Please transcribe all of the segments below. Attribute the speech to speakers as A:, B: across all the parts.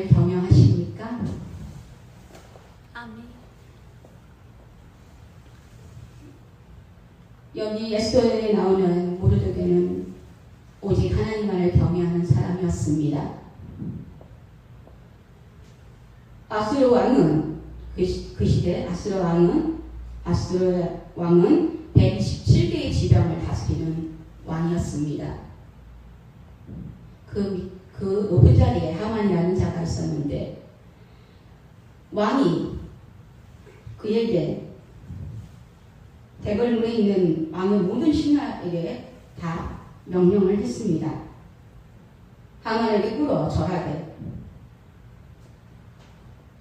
A: 경영하십니까?
B: 아멘.
A: 여기 에스더에 나오는 모르드게는 오직 하나님만을 경외하는 사람이었습니다. 아수르 왕은 그 시대 아수르 왕은 127개의 지방을 다스리는 왕이었습니다. 그 높은 자리에 하만이라는 자가 있었는데 왕이 그에게 대궐문에 있는 왕의 모든 신하에게 다 명령을 했습니다. 하만에게 꿇어 절하되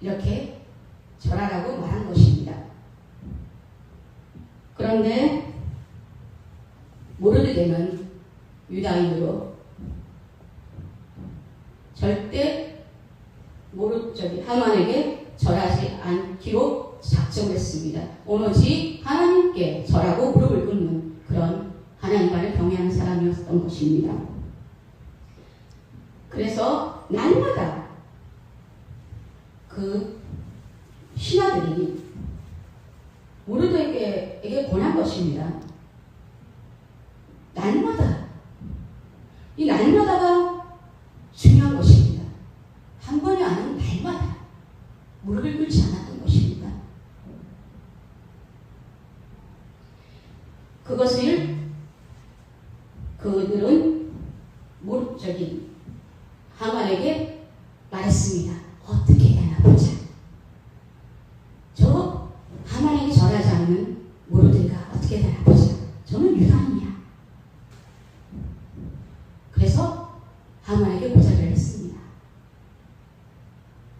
A: 이렇게 절하라고 말한 것입니다. 그런데 모르드게는 유다인으로 절대 하만에게 절하지 않기로 작정했습니다. 오로지 하나님께 절하고 무릎을 꿇는 그런 하나님만을 경외하는 사람이었던 것입니다. 그래서 날마다 그 신하들이 모르드게에게 권한 것입니다. 이 날마다가 중요한 것입니다. 한 번이 아닌 날마다 무릎을 꿇지 않았던 것입니다. 그것을 그들은 하만에게 말했습니다. 어떻게 해야 하나 보자. 저 하만에게 절하지 않는 모르드게가 어떻게 되나 보자. 저는 유다인이야. 그래서 하만에게 고사를 했습니다.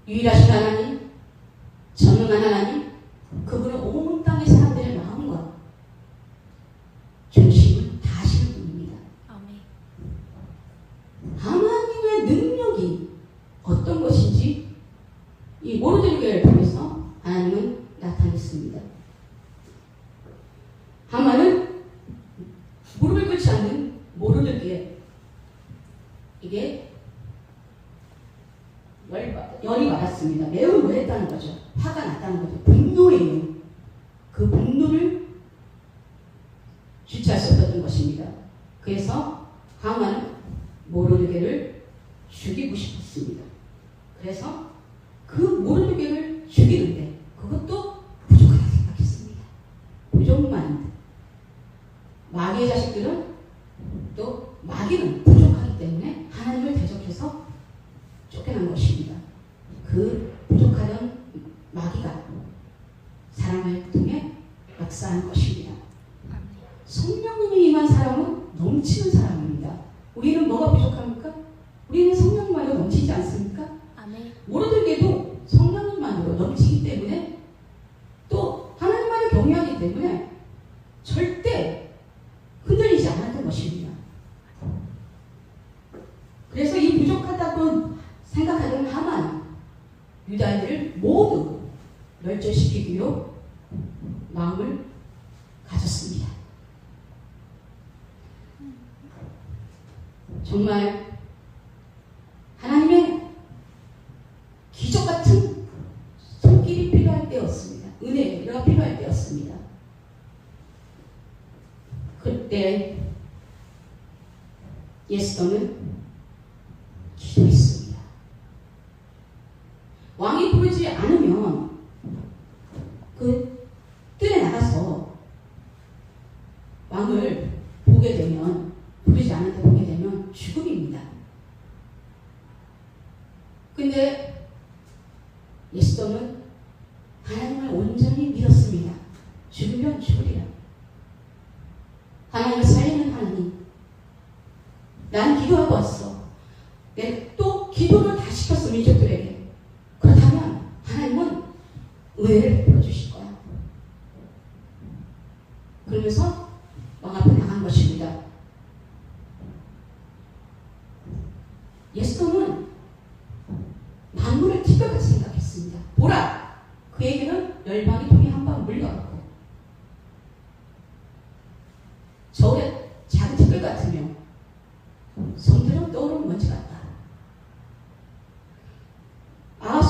A: 유일하신 하나님, 전능한 하나님, 그분은 온 땅의 사람들의 마음과 중심을 다 아시는 분입니다.
B: 아멘.
A: 하나님의 능력이 어떤 것인지 이 모르드게를 통해서 하나님은 나타냈습니다. 하만은 무릎을 꿇지 않는 모르드게 이게 열이 받았습니다. 매우 노했다는 거죠. 화가 났다는 거죠. 분노예요. 그 분노를 주체할 수 없었던 것입니다. 그래서 하만은 모르드게를 죽이고 싶었습니다. 그래서 그 모르드게를 죽이는데 그것도 부족하다 생각했습니다. 부족만. 마귀의 자식들은 또 마귀는 부족하기 때문에 하나님을 대적해서 쫓겨난 것입니다. 그 부족하던 마귀가 사람을 통해 역사한 것입니다. 성령님이 임한 사람은 넘치는 사람입니다. 우리는 뭐가 부족합니까? 우리는 성령만으로 넘치지 않습니까?
B: 아멘.
A: 모르드게도 성령님만으로 넘치기 때문에 또 하나님만을 경외하기 때문에 절대 흔들리지 않았던 것입니다. 그래서 이 부족하다고 생각하던 하만, 유다인들을 모두 멸절시키기로 마음을 가졌습니다. 정말 하나님의 기적 같은 손길이 필요할 때였습니다. 은혜가 필요할 때였습니다. 그때 에스더는 기도했습니다. 왕이 부르지 않으면 그 뜰에 나가서 왕을 보게 되면 부르지 않는데 보게 되면 죽음입니다. 근데 에스더는 하나님을 온전히 믿었습니다. 죽으면 죽으리라. 하나님을 살리는 하나님. 난 기도하고 왔어. 내가 또 기도를 다 시켰어, 민족들에게. 그렇다면 하나님은 은혜를 베풀어주실 거야. 그러면서 왕 앞에 나간 것입니다. 에스더는 만물을 티끌같이 생각했습니다. 보라! 그에게는 열방의 통이 한 방 물려갔고 저울에 작은 티끌 같으며 손들어 떠오르는 먼지 같다.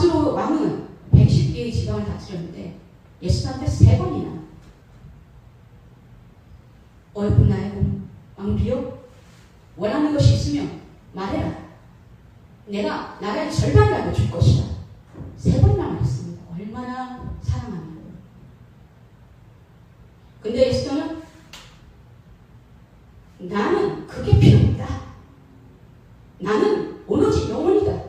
A: 아하스로 왕은 110개의 지방을 다스렸는데 예수한테 3번이나 어여쁜 나의 왕비여 원하는 것이 있으면 말해라. 내가 나라의 절반이라도 줄 것이다. 3번이나 말했습니다. 얼마나 사랑하냐고. 근데 에스더는 나는 그게 필요 없다. 나는 오로지 영혼이다.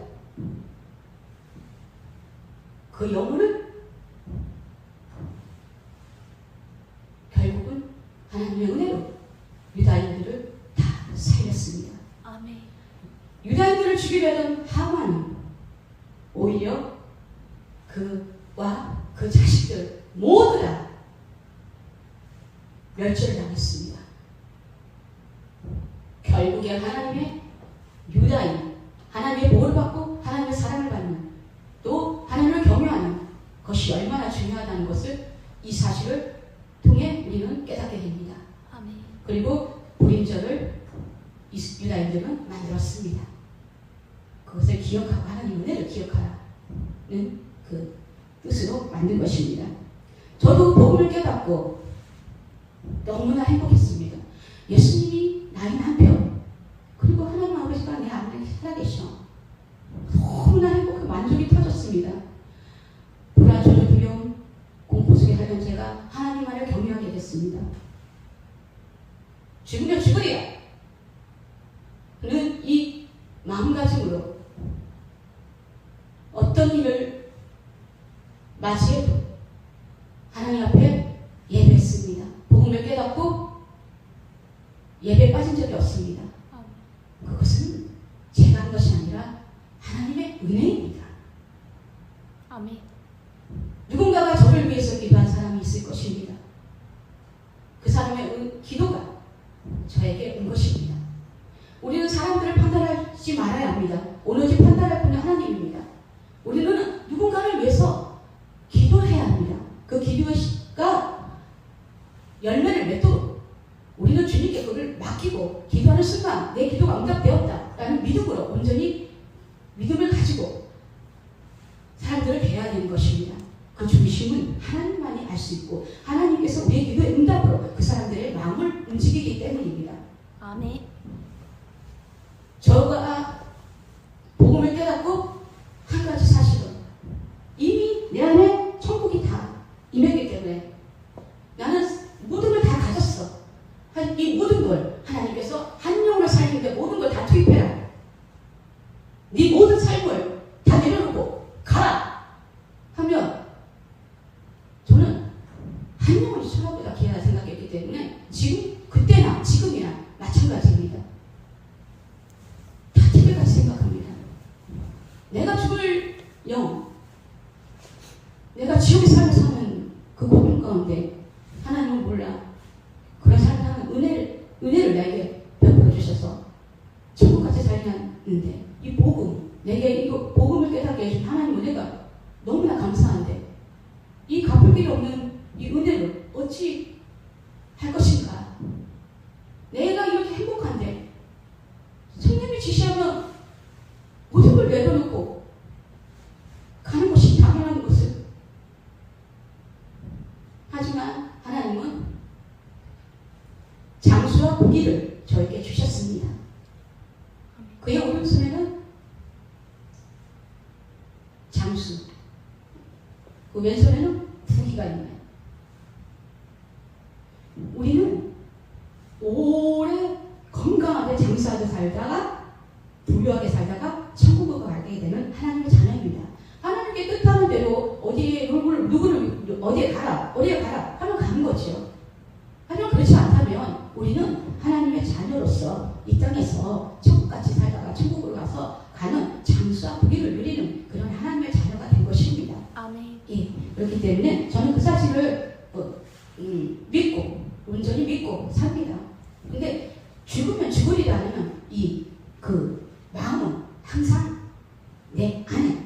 A: 그 영혼을 결국은 하나님의 은혜로 유다인들을 다 살렸습니다.
B: 아멘.
A: 유다인들을 죽이려던 하만은 오히려 그와 그 자식들 모두 다 멸절을 당했습니다. 결국에 하나님의 유다인, 하나님의 보호를 받고 하나님의 사랑을 받는, 또 하나님을 경외하는 것이 얼마나 중요하다는 것을 이 사실을 통해 우리는 깨닫게 됩니다.
B: 아멘.
A: 그리고 불임절을 유다인들은 만들었습니다. 그것을 기억하고 하나님 은혜를 기억하라는 그 뜻으로 만든 것입니다. 저도 복음을 깨닫고 너무나 행복했습니다. 예수님이 나의 남편, 그리고 하나님 아버지가 내 안에 살아계셔. 너무나 행복한 만족이 터졌습니다. 불안, 조절, 두려움, 공포 속에 살던 제가 하나님만을 경외하게 됐습니다. 죽으면 죽으리라 는 이 마음가짐으로 어떤 일을 맞이해도 하나님 앞에 예배했습니다. 복음을 깨닫고 예배에 빠진 적이 없습니다. 그것은 제가 한 것이 아니라 하나님의 은혜입니다.
B: 아멘.
A: 누군가가 저를 위해서 기도한 사람이 있을 것입니다. 그 사람의 기도가 저에게 온 것입니다. 우리는 사람들을 판단하지 말아야 합니다. 오로지 판단할 분은 하나님입니다. 우리는 누군가를 위해서 기도해야 합니다. 그 기도가 열매를 맺도록 우리는 주님께 그걸 맡기고 기도하는 순간 내 기도가 응답되었다라는 믿음으로 온전히 믿음을 가지고 사람들을 대해야 되는 것입니다. 그 중심은 하나님만이 알 수 있고 하나님께서 우리의 기도의 응답으로 그 사람들의 마음을 움직이기 때문입니다.
B: 아멘.
A: 저가 복음을 깨닫고 한 가지 사실은 이미 내 안에 천국이 다 임했기 때문에 나는 모든 걸 다 가졌어. 이 모든 걸 하나님께서 한 영혼을 살리는데 모든 걸 다 투입해라. 네 모든 삶을 다 내려놓고 가라 하면 저는 한 영혼이 천국보다 귀하다 생각했기 때문에 지금 그때나 지금이나 마찬가지입니다. 다 티끌같이 생각합니다. 내가 죽을 영, 내가 지옥의 삶을 사는 그 고민 가운데 하나님은 몰라. 그런 삶을 사는 은혜를 나에게 베풀어 주셔서 천국같이 살렸는데 이 복음, 내게 이 복음을 깨닫게 해준 하나님 은혜가 너무나 감사한데 이 갚을 길 없는 이 은혜를 어찌 할 것인가? 내가 이렇게 행복한데 성령이 지시하면 모든 걸 내려놓고 가는 것이 당연한 것을. 하지만 하나님은 장수와 고기를 저에게 주셨습니다. 그의 오른손에는 장수, 그 왼손에는 부기가 있나요? 우리는 오래 건강하게 장수하게 살다가 부유하게 살다가 천국으로 가게 되는 하나님의 자녀입니다. 하나님께 뜻하는 대로 누구를 어디에 가라 하면 가는 거죠. 하지만 그렇지 않다면 우리는 하나님의 자녀로서 이 땅에서 천국같이 살다가 천국으로 가서 가는 장수와 부귀를 누리는 그런 하나님의 자녀가 된 것입니다.
B: 아멘.
A: 예, 그렇기 때문에 저는 그 사실을 믿고 온전히 믿고 삽니다. 근데 죽으면 죽으리라는 그 마음은 항상 내 안에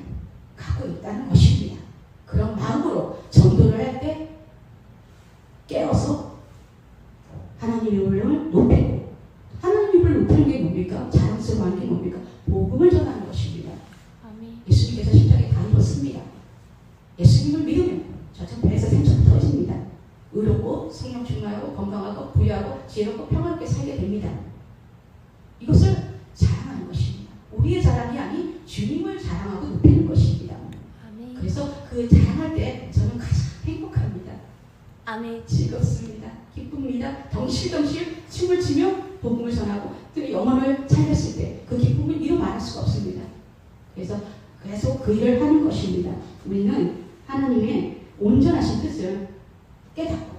A: 갖고 있다는 것입니다. 그런 마음으로 전도를 할 때 안전하고 건강하고 부유하고 지혜롭고 평화롭게 살게 됩니다. 이것을 자랑하는 것입니다. 우리의 자랑이 아닌 주님을 자랑하고 높이는 것입니다.
B: 아멘.
A: 그래서 그 자랑할 때 저는 가장 행복합니다.
B: 아멘.
A: 즐겁습니다. 기쁩니다. 덩실덩실 춤을 추며 복음을 전하고 또 영혼을 살렸을 때 그 기쁨을 이루 말할 수가 없습니다. 그래서 계속 그 일을 하는 것입니다. 우리는 하나님의 온전하신 뜻을 깨닫고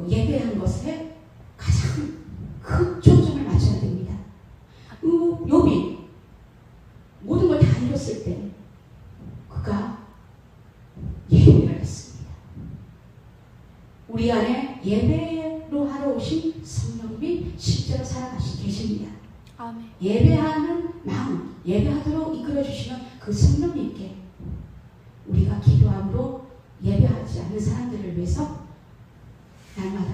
A: 예배한 것에 가장 큰 초점을 맞춰야 됩니다. 욥이 모든 걸 다 잃었을 때 그가 예배를 했습니다. 우리 안에 예배로 하러 오신 성령님이 실제로 살아가시 계십니다.
B: 아멘.
A: 예배하는 마음, 예배하도록 이끌어주시는 그 성령님께 우리가 기도함으로 예배하지 않는 사람들을 위해서 날마다